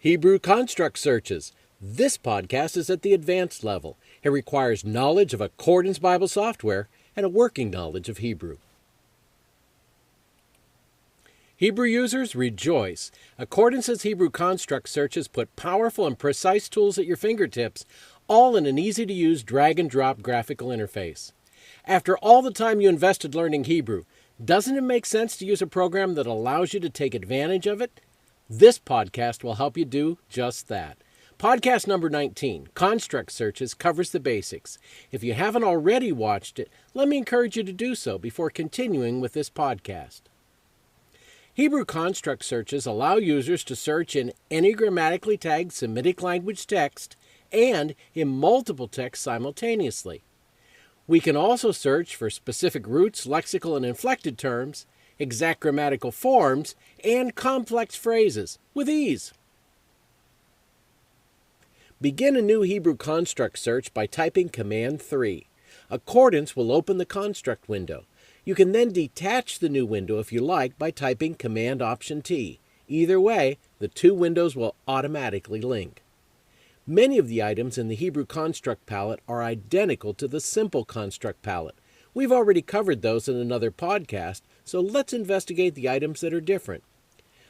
Hebrew construct searches. This podcast is at the advanced level. It requires knowledge of Accordance Bible software and a working knowledge of Hebrew. Hebrew users, rejoice! Accordance's Hebrew construct searches put powerful and precise tools at your fingertips, all in an easy-to-use drag-and-drop graphical interface. After all the time you invested learning Hebrew, doesn't it make sense to use a program that allows you to take advantage of it? This podcast will help you do just that. Podcast number 19, Construct Searches, covers the basics. If you haven't already watched it, let me encourage you to do so before continuing with this podcast. Hebrew construct searches allow users to search in any grammatically tagged Semitic language text and in multiple texts simultaneously. We can also search for specific roots, lexical and inflected terms, exact grammatical forms, and complex phrases with ease. Begin a new Hebrew construct search by typing Command 3. Accordance will open the construct window. You can then detach the new window if you like by typing Command Option T. Either way, the two windows will automatically link. Many of the items in the Hebrew construct palette are identical to the simple construct palette. We've already covered those in another podcast, so let's investigate the items that are different.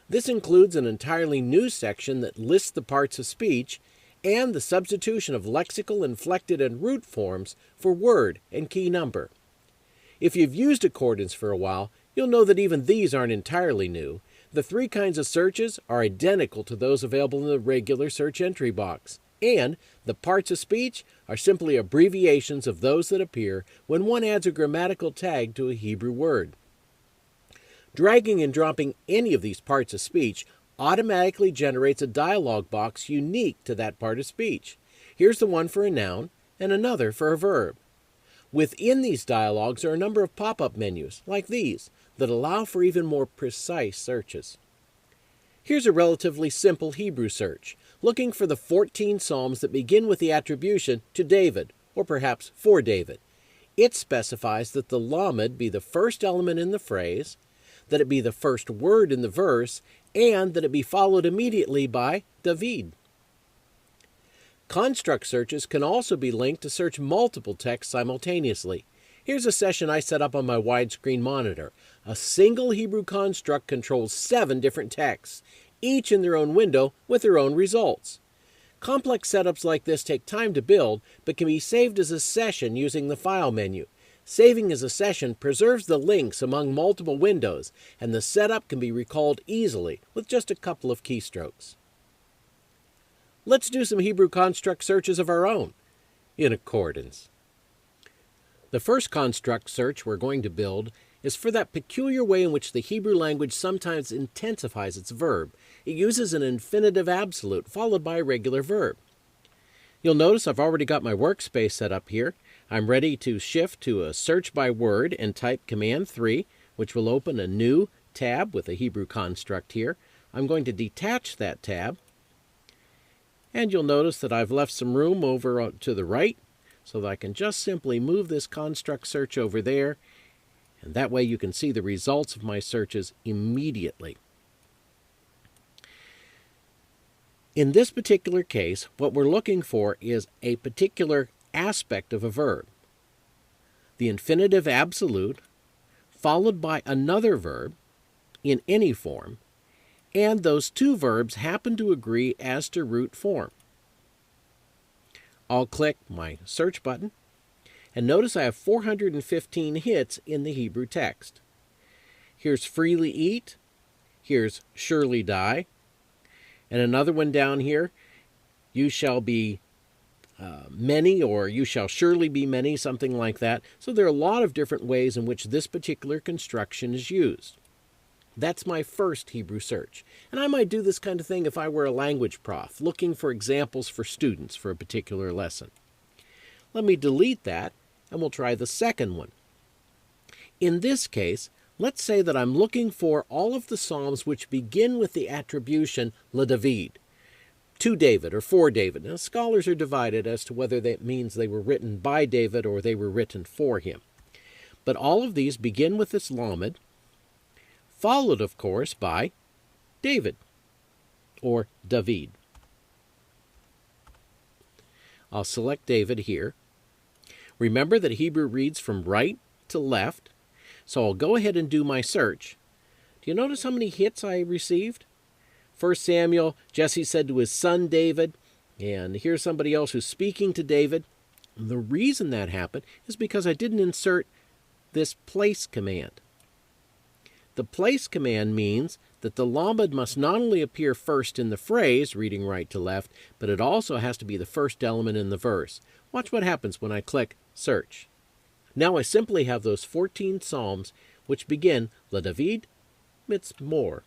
This includes an entirely new section that lists the parts of speech and the substitution of lexical, inflected, and root forms for word and key number. If you've used Accordance for a while, you'll know that even these aren't entirely new. The three kinds of searches are identical to those available in the regular search entry box, and the parts of speech are simply abbreviations of those that appear when one adds a grammatical tag to a Hebrew word. Dragging and dropping any of these parts of speech automatically generates a dialog box unique to that part of speech. Here's the one for a noun and another for a verb. Within these dialogues are a number of pop-up menus, like these, that allow for even more precise searches. Here's a relatively simple Hebrew search, looking for the 14 psalms that begin with the attribution to David, or perhaps for David. It specifies that the lamed be the first element in the phrase, that it be the first word in the verse, and that it be followed immediately by David. Construct searches can also be linked to search multiple texts simultaneously. Here's a session I set up on my widescreen monitor. A single Hebrew construct controls 7 different texts, each in their own window with their own results. Complex setups like this take time to build, but can be saved as a session using the File menu. Saving as a session preserves the links among multiple windows, and the setup can be recalled easily with just a couple of keystrokes. Let's do some Hebrew construct searches of our own in Accordance. The first construct search we're going to build is for that peculiar way in which the Hebrew language sometimes intensifies its verb. It uses an infinitive absolute followed by a regular verb. You'll notice I've already got my workspace set up here. I'm ready to shift to a search by word and type Command 3, which will open a new tab with a Hebrew construct here. I'm going to detach that tab, and you'll notice that I've left some room over to the right so that I can just simply move this construct search over there, and that way you can see the results of my searches immediately. In this particular case, what we're looking for is a particular aspect of a verb. The infinitive absolute, followed by another verb in any form, and those two verbs happen to agree as to root form. I'll click my search button, and notice I have 415 hits in the Hebrew text. Here's freely eat, here's surely die, and another one down here, you shall be many, or you shall surely be many, something like that. So there are a lot of different ways in which this particular construction is used. That's my first Hebrew search. And I might do this kind of thing if I were a language prof, looking for examples for students for a particular lesson. Let me delete that, and we'll try the second one. In this case, let's say that I'm looking for all of the psalms which begin with the attribution LeDavid, to David or for David. Now, scholars are divided as to whether that means they were written by David or they were written for him. But all of these begin with this lamed, followed, of course, by David, or David. I'll select David here. Remember that Hebrew reads from right to left, so I'll go ahead and do my search. Do you notice how many hits I received? 1 Samuel, Jesse said to his son David, and here's somebody else who's speaking to David. The reason that happened is because I didn't insert this place command. The place command means that the lamed must not only appear first in the phrase, reading right to left, but it also has to be the first element in the verse. Watch what happens when I click Search. Now I simply have those 14 psalms which begin Le David Mitzmor.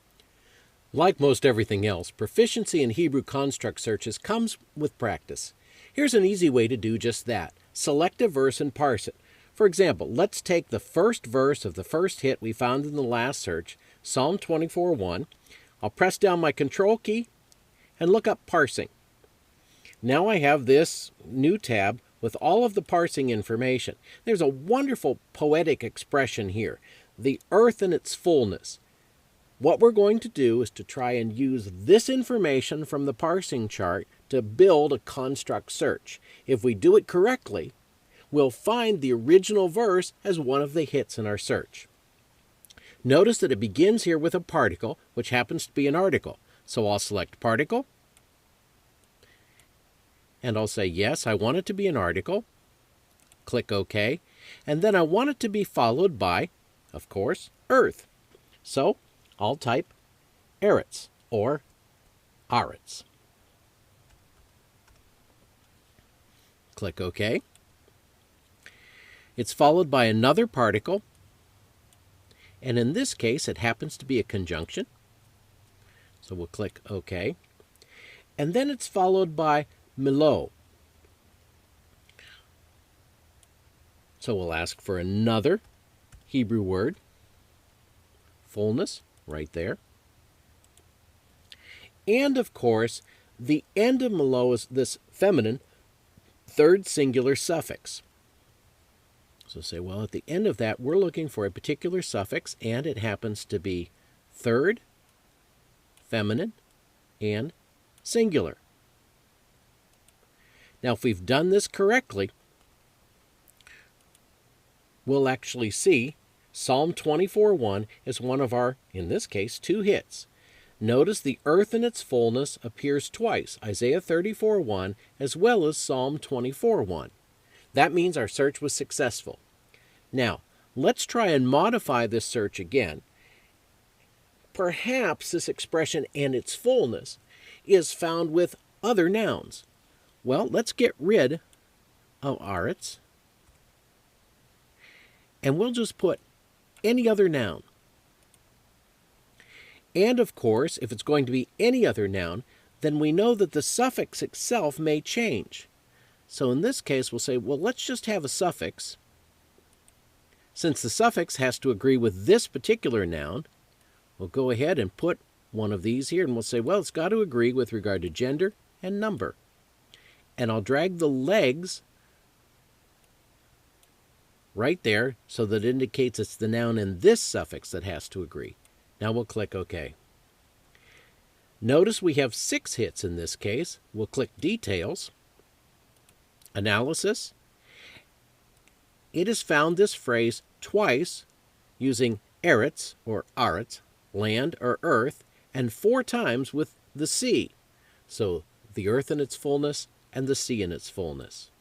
Like most everything else, proficiency in Hebrew construct searches comes with practice. Here's an easy way to do just that. Select a verse and parse it. For example, let's take the first verse of the first hit we found in the last search, Psalm 24:1. I'll press down my Control key and look up parsing. Now I have this new tab with all of the parsing information. There's a wonderful poetic expression here, the earth in its fullness. What we're going to do is to try and use this information from the parsing chart to build a construct search. If we do it correctly, we'll find the original verse as one of the hits in our search. Notice that it begins here with a particle, which happens to be an article. So I'll select particle, and I'll say, yes, I want it to be an article. Click OK. And then I want it to be followed by, of course, earth. So I'll type Eretz or Aretz. Click OK. It's followed by another particle, and in this case it happens to be a conjunction. So we'll click OK. And then it's followed by Milo. So we'll ask for another Hebrew word, fullness, right there. And of course, the end of Milo is this feminine third singular suffix. So say, well, at the end of that, we're looking for a particular suffix, and it happens to be third, feminine, and singular. Now, if we've done this correctly, we'll actually see Psalm 24:1 is one of our, in this case, 2 hits. Notice the earth in its fullness appears twice, Isaiah 34:1 as well as Psalm 24:1. That means our search was successful. Now, let's try and modify this search again. Perhaps this expression "and its fullness" is found with other nouns. Well, let's get rid of Aretz, and we'll just put any other noun. And of course, if it's going to be any other noun, then we know that the suffix itself may change. So in this case, we'll say, well, let's just have a suffix. Since the suffix has to agree with this particular noun, we'll go ahead and put one of these here, and we'll say, well, it's got to agree with regard to gender and number. And I'll drag the legs right there so that it indicates it's the noun in this suffix that has to agree. Now we'll click OK. Notice we have 6 hits in this case. We'll click Details, Analysis. It has found this phrase twice using Eretz or Aretz, land or earth, and 4 times with the sea. So the earth in its fullness and the sea in its fullness.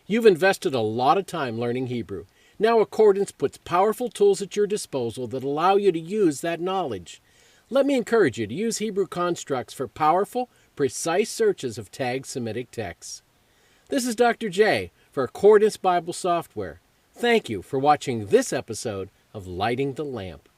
You've invested a lot of time learning Hebrew. Now Accordance puts powerful tools at your disposal that allow you to use that knowledge. Let me encourage you to use Hebrew constructs for powerful, precise searches of tagged Semitic texts. This is Dr. J for Accordance Bible Software. Thank you for watching this episode of Lighting the Lamp.